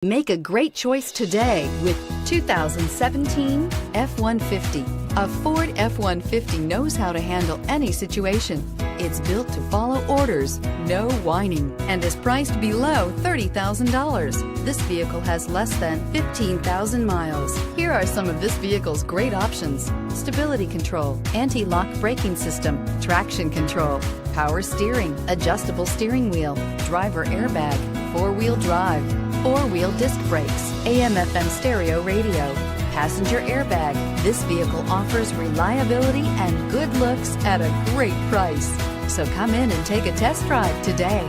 Make a great choice today with 2017 F-150. A Ford F-150 knows how to handle any situation. It's built to follow orders, no whining, and is priced below $30,000. This vehicle has less than 15,000 miles. Here are some of this vehicle's great options: stability control, anti-lock braking system, traction control, power steering, adjustable steering wheel, driver airbag, four-wheel drive, four-wheel disc brakes, AM/FM stereo radio, passenger airbag. This vehicle offers reliability and good looks at a great price. So come in and take a test drive today.